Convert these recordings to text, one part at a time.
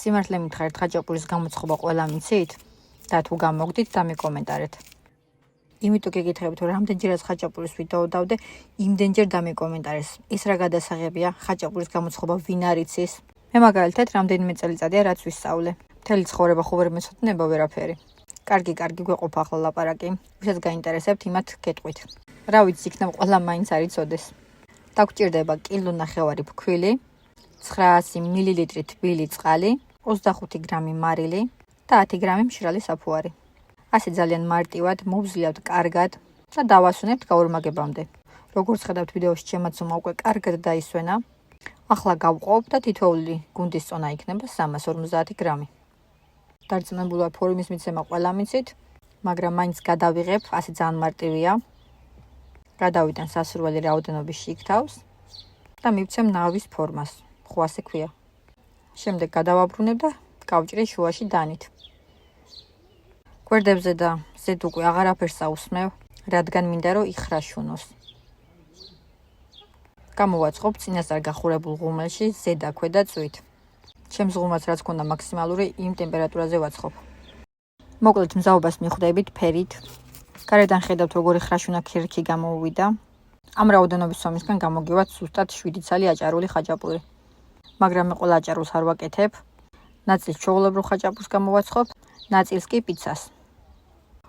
სიმართლე მითხრათ, ხაჭაპურის გამოცხობა ყველა მიცით და თუ გამოგდით, დამიკომენტარეთ. იმიტომ გეკითხებით, რომ რამდენჯერაც ხაჭაპურის ვიდეო დავდე, იმდენჯერ დამიკომენტარეს. ის რა გადასაღებია, ხაჭაპურის გამოცხობა ვინ არ იცის? მე მაგალითად რამდენიმე წელიწადია რაც ვისწავლე. მთელი ცხოვრება ხო ვერ მეცოდნება ვერაფერი. კარგი, გვეყოფ ახლა ლაპარაკი. ვისაც გაინტერესებთ, იმათ გეტყვით. რა ვიცი, იქნებ ყველა მაინც არ იცოდეს. დაგჭირდება კილო ნახევარი ფქვილი, 900 მილილიტრი თბილი წყალი, 25 გრამი მარილი და 10 გრამი მშრალი საფუარი. ასე ძალიან მარტივად მოვზლიავთ კარგად და დავასვენებთ გაორმაგებამდე. როგორც ხედავთ ვიდეოში ჩემაცომა უკვე კარგად დაისვენა. ახლა გავყოვ და თითოეული გუნდის წონა იქნება 350 გრამი. დარწმუნებული ფორმის მიცემა ყველა მიცით, მაგრამ მაინც გადავიღებ, ასე ძალიან მარტივია. გადავიტან სასურველი რაოდენობის შიგ-თავს და მივცემ ნავის ფორმას. ხო ასე ქვია. შემდეგ გადავაბრუნებ და გავჭრე შუაში დანით. გვერდებზე და ზედ უკვე აღარაფერს აუსმევ, რადგან მინდა რომ იხრაშუნოს. გამოვაწყობ წინასწარ გახურებულ ღუმელში ზედა ქვედა წვით. ჩემს ღუმელს რაც ქონდა მაქსიმალური იმ ტემპერატურაზე ვაწყობ. მოკლედ მზაობას მიხვდებით ფერით. გარედან ხედავთ როგორი ხრაშუნა ქერქი გამოუვიდა. ამ რაოდენობის სომისგან გამოგივათ ზუსტად 7 ცალი აჭარული ხაჭაპური. მაგრამ მე ყველა აჭარულს არ ვაკეთებ. ნაწილს ჩვეულებრივ ხაჭაპურს გამოვაცხობ, ნაწილს კი პიცას.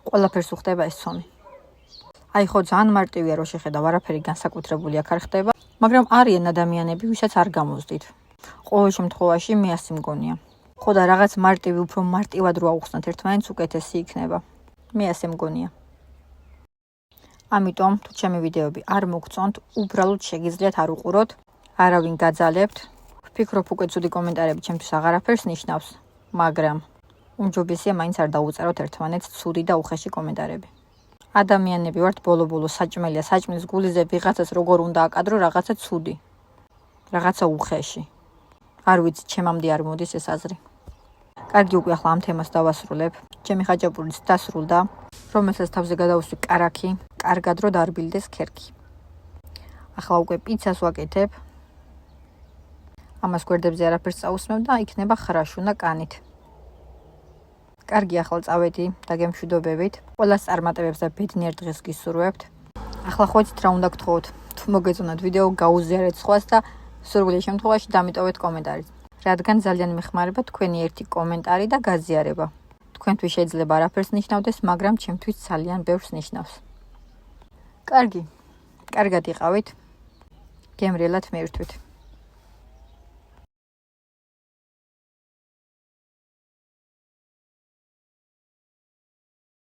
ყველაფერს უხდება ეს სომი. აი ხო ძალიან მარტივია რომ შეხედავ, არაფერი განსაკუთრებული აქ არ ხდება, მაგრამ არიან ადამიანები, ვისაც არ გამოვსდით. ყოველ შემთხვევაში მე ასე მგონია. ხო და რაღაც მარტივი უფრო მარტივად რო აუხსნათ ერთმანეთს უკეთესი იქნება. მე ასე მგონია. ამიტომ თუ ჩემი ვიდეოები არ მოგწონთ, უბრალოდ შეგიძლიათ არ უყუროთ, არავინ გაძალებთ. ვფიქრობ უკვე ცუდი კომენტარები ჩემთვის აღარაფერს ნიშნავს, მაგრამ უმჯობესია მაინც არ დაუწეროთ ერთმანეთს ცუდი და უხეში კომენტარები. ადამიანები ვართ ბოლო-ბოლო საჭმელია, საჭმლის გულიზე ვიღაცას როგორ უნდა აკადრო რაღაცა ცუდი, რაღაცა უხეში. არ ვიცი, ჩემამდე არ მოდის ეს აზრი. კარგი, უკვე ახლა ამ თემას დავასრულებ. ჩემი ხაჭაპურიც დასრულდა, რომელსაც თავზე გადავუსვი კარაქი, კარგად რო დარბილდეს ქერქი. ახლა უკვე პიცას ვაკეთებ. ამას გვერდებზე არაფერს წაუსმევ და იქნება ხრაშუნა კანით. კარგი, ახლა წავედი და გემშვიდობებით. ყველას წარმატებებს და ბედნიერ დღეს გისურვებთ. ახლა ხო იცით რა უნდა გთხოვოთ. თუ მოგეწონათ ვიდეო, გაუზიარეთ სხვას და სურვილი შემთხვევაში დამიტოვეთ კომენტარი. რადგან ძალიან მეხმარება თქვენი ერთი კომენტარი და გაზიარება. თქვენთვის შეიძლება არაფერს ნიშნავდეს, მაგრამ ჩემთვის ძალიან ბევრს ნიშნავს. კარგი, კარგად იყავით. გემრიელად მივირთვით.